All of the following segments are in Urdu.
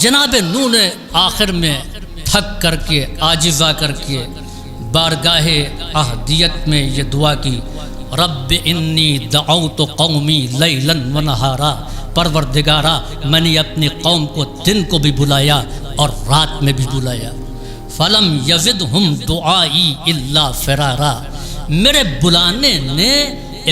جناب نوح نے آخر میں تھک کر کے عاجزہ کر کے بارگاہ احدیت میں یہ دعا کی، رب انی دعوت قومی لیلا و نہارا، پروردگارا میں نے اپنی قوم کو دن کو بھی بلایا اور رات میں بھی بلایا، فلم یزدہم دعائی الا فرارا، میرے بلانے نے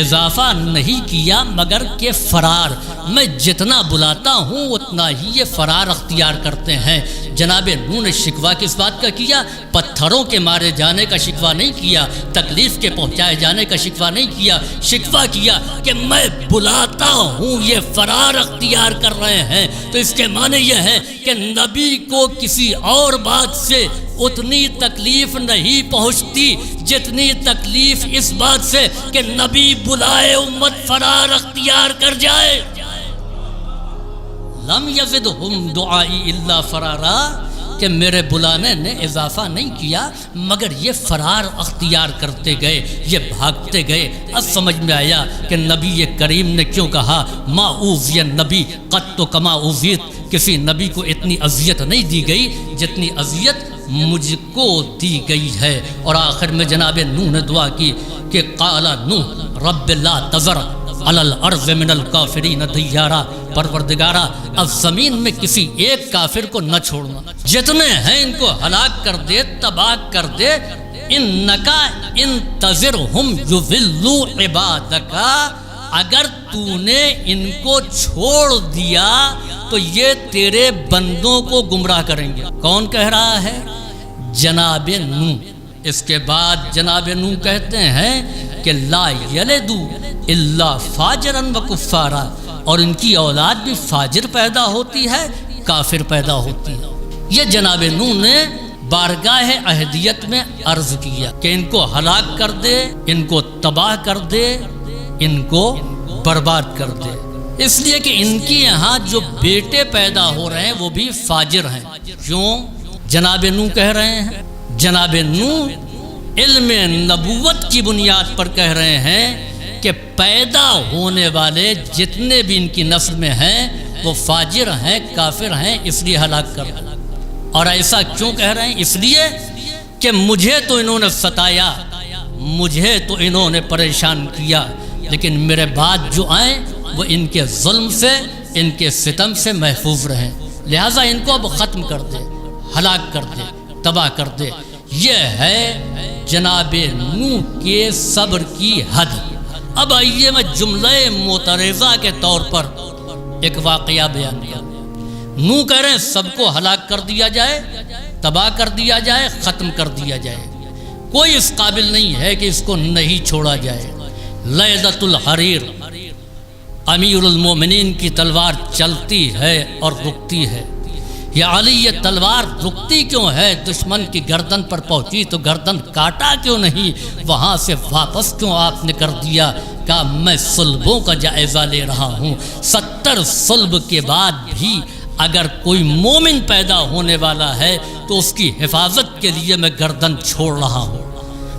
اضافہ نہیں کیا مگر کہ فرار، میں جتنا بلاتا ہوں اتنا ہی یہ فرار اختیار کرتے ہیں۔ جناب نوح نے شکوہ کس بات کا کیا؟ پتھروں کے مارے جانے کا شکوہ نہیں کیا، تکلیف کے پہنچائے جانے کا شکوہ نہیں کیا، شکوہ کیا کہ میں بلاتا ہوں یہ فرار اختیار کر رہے ہیں۔ تو اس کے معنی یہ ہے کہ نبی کو کسی اور بات سے اتنی تکلیف نہیں پہنچتی جتنی تکلیف اس بات سے کہ نبی بلائے امت فرار اختیار کر جائے۔ لم یزدہم دعائی الا فرارا، کہ میرے بلانے نے اضافہ نہیں کیا مگر یہ فرار اختیار کرتے گئے، یہ بھاگتے گئے۔ اب سمجھ میں آیا کہ نبی کریم نے کیوں کہا ما اوذی النبی قط کما اوذیت، کسی نبی کو اتنی اذیت نہیں دی گئی جتنی اذیت مجھ کو دی گئی ہے۔ اور آخر میں جناب نوح نے دعا کی کہ قال نوح رب لا تذر علی الارض من الکافرین دیارا، پروردگارا اب زمین میں کسی ایک کافر کو نہ چھوڑنا، جتنے ہیں ان کو ہلاک کر دے، تباہ کر دے۔ انکا انتظرہم یضلوا عبادکا، اگر تو نے ان کو چھوڑ دیا تو یہ تیرے بندوں کو گمراہ کریں گے۔ کون کہہ رہا ہے؟ جناب نوح۔ اس کے بعد جناب نوح کہتے ہیں کہ لا یلدوا الا فاجرا و کفارا، اور ان کی اولاد بھی فاجر پیدا ہوتی ہے، کافر پیدا ہوتی ہے۔ یہ جناب نوح نے بارگاہ احدیت میں عرض کیا کہ ان کو ہلاک کر دے، ان کو تباہ کر دے، ان کو برباد کر دے، اس لیے کہ ان کے یہاں جو بیٹے پیدا ہو رہے ہیں وہ بھی فاجر ہیں۔ کیوں جناب نوح کہہ رہے ہیں؟ جناب نوح علم نبوت کی بنیاد پر کہہ رہے ہیں کہ پیدا ہونے والے جتنے بھی ان کی نسل میں ہیں وہ فاجر ہیں، کافر ہیں، اس لیے ہلاک کر دو۔ اور ایسا کیوں کہہ رہے ہیں؟ اس لیے کہ مجھے تو انہوں نے ستایا، مجھے تو انہوں نے پریشان کیا، لیکن میرے بعد جو آئیں وہ ان کے ظلم سے، ان کے ستم سے محفوظ رہیں، لہٰذا ان کو اب ختم کر دے، ہلاک کر دے، تباہ کر دے۔ یہ ہے جناب نوح کے صبر کی حد۔ اب آئیے میں جملہ معترضہ کے طور پر ایک واقعہ بیان کیا۔ نوح کہہ رہے ہیں سب کو ہلاک کر دیا جائے، تباہ کر دیا جائے، ختم کر دیا جائے، کوئی اس قابل نہیں ہے کہ اس کو نہیں چھوڑا جائے۔ لیلۃ الحریر، امیر المومنین کی تلوار چلتی ہے اور رکتی ہے۔ یا علی یہ تلوار رکتی کیوں ہے؟ دشمن کی گردن پر پہنچی تو گردن کاٹا کیوں نہیں؟ وہاں سے واپس کیوں آپ نے کر دیا؟ کہا میں صلبوں کا جائزہ لے رہا ہوں، 70 صلب کے بعد بھی اگر کوئی مومن پیدا ہونے والا ہے تو اس کی حفاظت کے لیے میں گردن چھوڑ رہا ہوں۔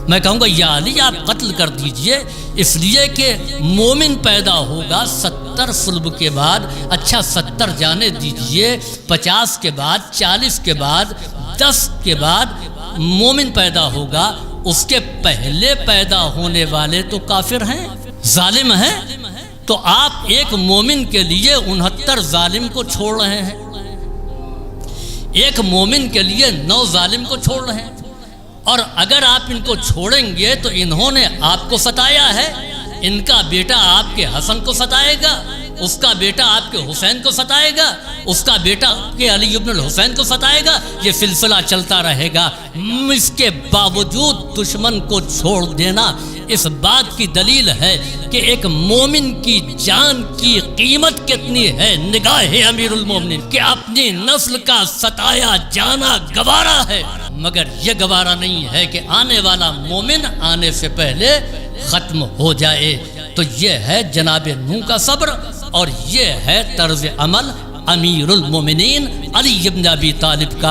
میں کہوں گا یا علی آپ قتل کر دیجئے، اس لیے کہ مومن پیدا ہوگا 70 صلب کے بعد۔ اچھا 70 جانے دیجئے، 50 کے بعد، 40 کے بعد، 10 کے بعد مومن پیدا ہوگا، اس کے پہلے پیدا ہونے والے تو کافر ہیں، ظالم ہیں، تو آپ ایک مومن کے لیے 69 ظالم کو چھوڑ رہے ہیں، ایک مومن کے لیے 9 ظالم کو چھوڑ رہے ہیں۔ اور اگر آپ ان کو چھوڑیں گے تو انہوں نے آپ کو ستایا ہے، ان کا بیٹا آپ کے حسن کو ستائے گا، اس کا بیٹا آپ کے حسین کو ستائے گا، اس کا بیٹا آپ کے علی ابن الحسین کو ستائے گا، یہ سلسلہ چلتا رہے گا۔ اس کے باوجود دشمن کو چھوڑ دینا اس بات کی دلیل ہے کہ ایک مومن کی جان کی قیمت کتنی ہے نگاہ امیر المومنین، کہ اپنی نسل کا ستایا جانا گوارا ہے، مگر یہ گوارا نہیں ہے کہ آنے والا مومن آنے سے پہلے ختم ہو جائے۔ تو یہ ہے جناب نوح کا صبر، اور یہ ہے طرز عمل امیر المومنین علی ابن ابی طالب کا۔